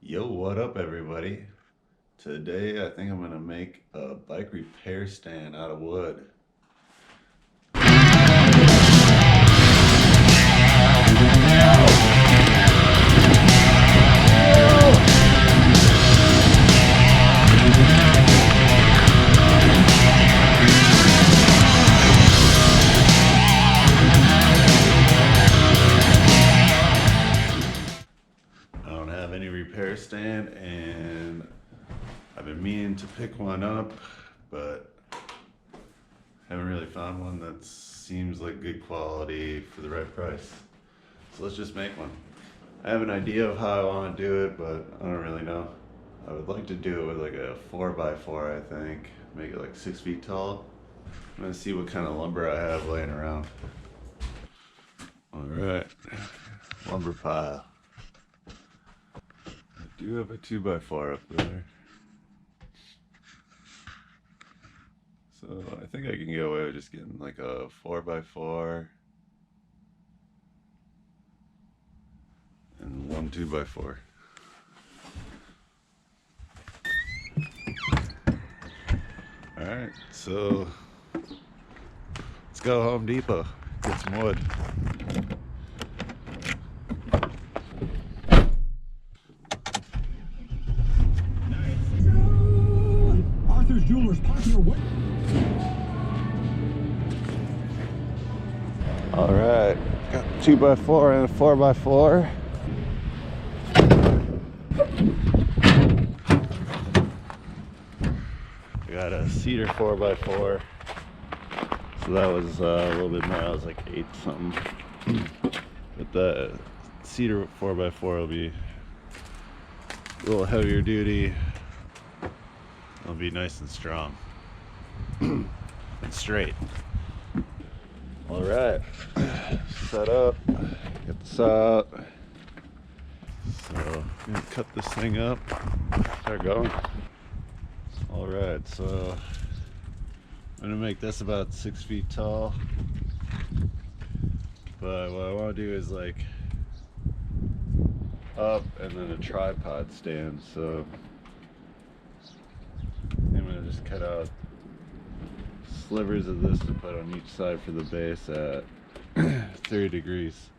Yo, what up, everybody? Today, I think I'm gonna make a bike repair stand out of wood. I don't have any repair stand, and I've been meaning to pick one up, but haven't really found one that seems like good quality for the right price. So let's just make one. I have an idea of how I want to do it, but I don't really know. I would like to do it with like a 4x4, I think. Make it like 6 feet tall. I'm gonna see what kind of lumber I have laying around. All right, lumber pile. I do have a 2x4 up there. So I think I can get away with just getting like a 4x4 and one 2x4. All right, so let's go Home Depot, get some wood. Arthur's Jewelers popular way. All right, got a 2x4 and a 4x4. I got a cedar 4x4. So that was a little bit more, I was like 8 something. But the cedar 4x4 will be a little heavier duty. It'll be nice and strong and straight. All right, set up, get this out. So I'm gonna cut this thing up, start going. All right, so I'm gonna make this about 6 feet tall. But what I want to do is like up and then a tripod stand. So I'm gonna just cut out slivers of this to put on each side for the base at 30 degrees.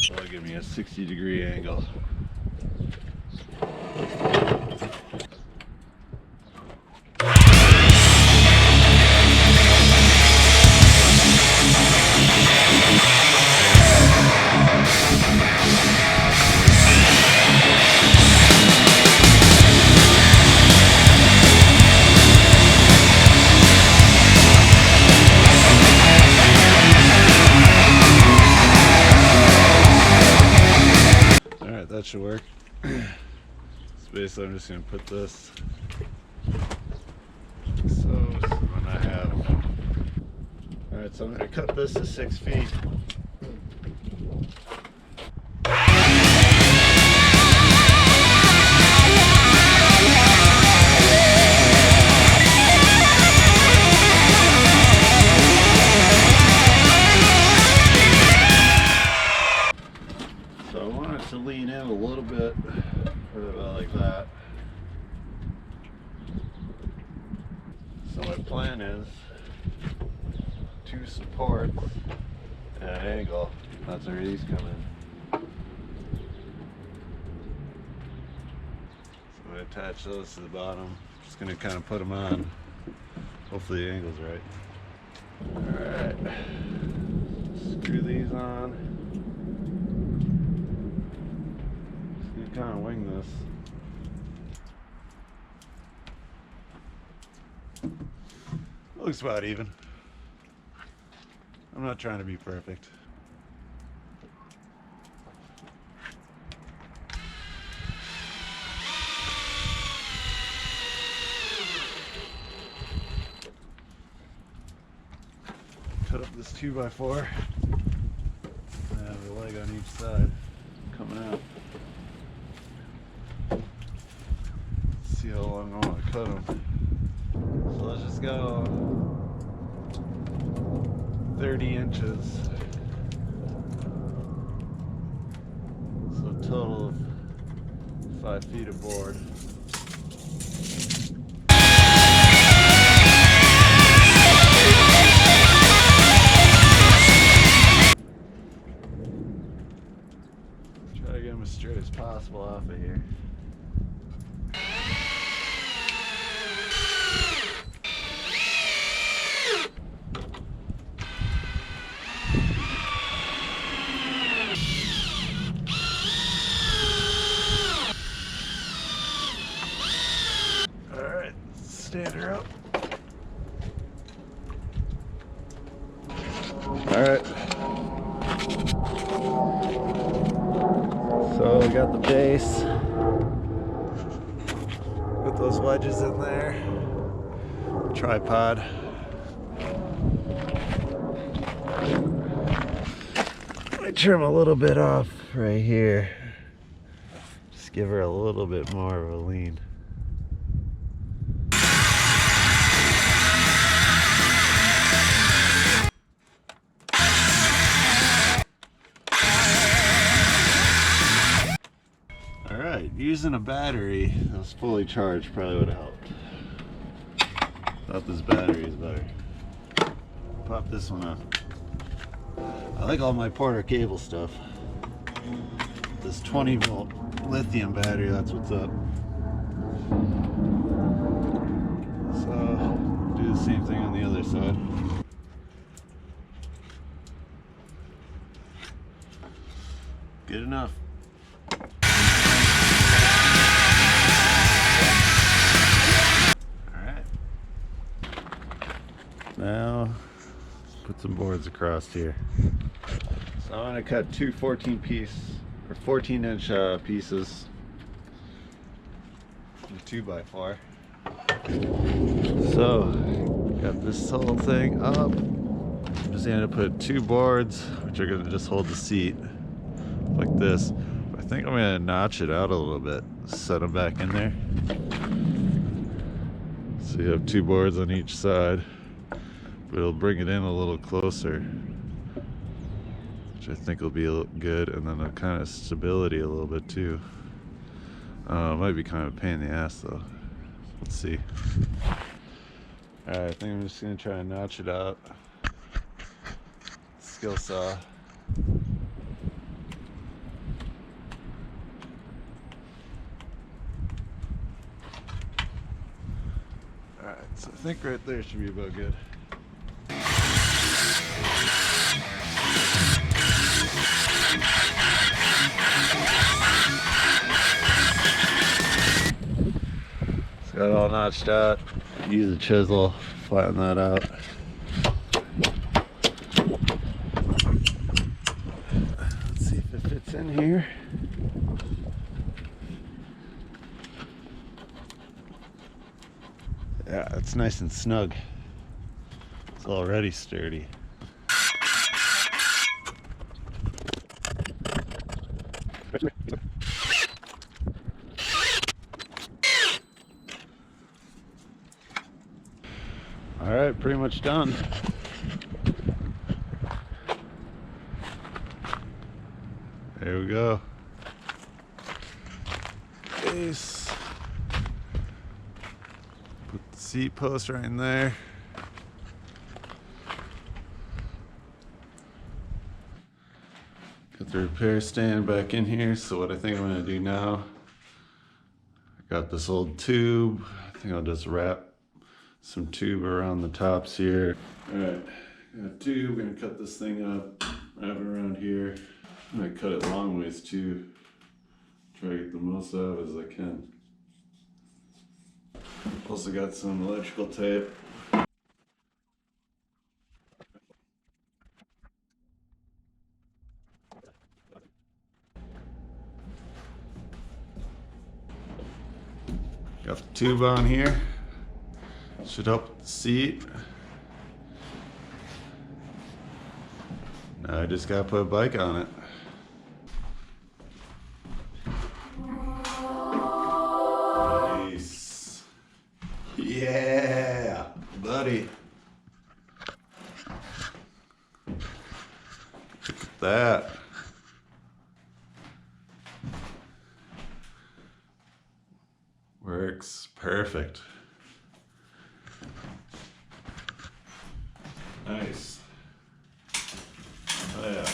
That'll give me a 60-degree angle. Alright, that should work. So basically I'm just going to put this so when I have... Alright, so I'm going to cut this to 6 feet. So I want it to lean in a little bit, put it about like that. So my plan is to support at an angle. That's where these come in. So I'm going to attach those to the bottom. Just going to kind of put them on. Hopefully the angle's right. Alright. Screw these on. Kind of wing this. Looks about even. I'm not trying to be perfect. Cut up this 2x4. I have a leg on each side coming out. See how long I want to cut them. So let's just go 30 inches total of 5 feet of board. Try to get them as straight as possible off of here. Alright, stand her up. Alright. So we got the base. Put those wedges in there. Tripod. I trim a little bit off right here. Just give her a little bit more of a lean. Alright, using a battery that was fully charged probably would have helped. Thought this battery is better. Pop this one up. I like all my Porter cable stuff. This 20 volt lithium battery, that's what's up. So, do the same thing on the other side. Good enough. Now, put some boards across here. So I'm gonna cut two 14 inch pieces, a 2x4. So, got this whole thing up. I'm just gonna put 2 boards, which are gonna just hold the seat like this. I think I'm gonna notch it out a little bit, set them back in there. So you have 2 boards on each side. But it'll bring it in a little closer, which I think will be good, and then a kind of stability a little bit too. It might be kind of a pain in the ass though. Let's see. Alright, I think I'm just gonna try and notch it out. Skill saw. Alright, so I think right there should be about good. Got it all notched out. Use a chisel, flatten that out. Let's see if it fits in here. Yeah, it's nice and snug. It's already sturdy. All right, pretty much done. There we go. Base. Put the seat post right in there. Got the repair stand back in here. So what I think I'm gonna do now, I got this old tube. I think I'll just wrap some tube around the tops here. All right, got a tube, gonna cut this thing up, wrap it around here. I'm gonna cut it long ways too. Try to get the most out of it as I can. Also got some electrical tape. Got the tube on here. Should help with the seat. Now I just gotta put a bike on it. Nice. Yeah, buddy. Look at that. perfect. Nice. Oh yeah.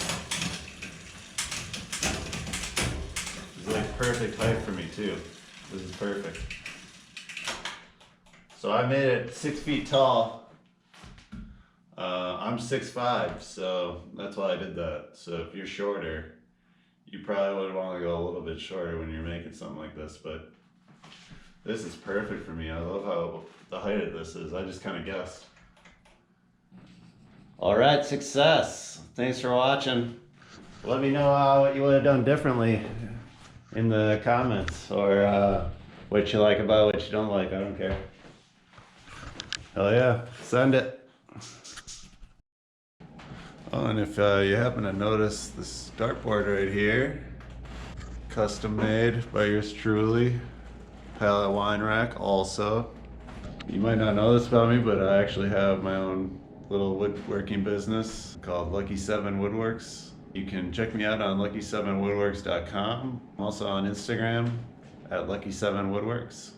It's like perfect height for me too. This is perfect. So I made it 6 feet tall. I'm 6'5", so that's why I did that. So if you're shorter, you probably would want to go a little bit shorter when you're making something like this, but this is perfect for me. I love how the height of this is. I just kind of guessed. All right, success. Thanks for watching. Let me know what you would have done differently in the comments, or what you like about it, what you don't like. I don't care. Hell yeah, send it. Oh, and if you happen to notice this dartboard right here, custom made by yours truly, Pallet Wine Rack also. You might not know this about me, but I actually have my own little woodworking business called Lucky 7 Woodworks. You can check me out on lucky7woodworks.com. I'm also on Instagram at Lucky7Woodworks.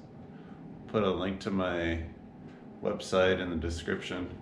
Put a link to my website in the description.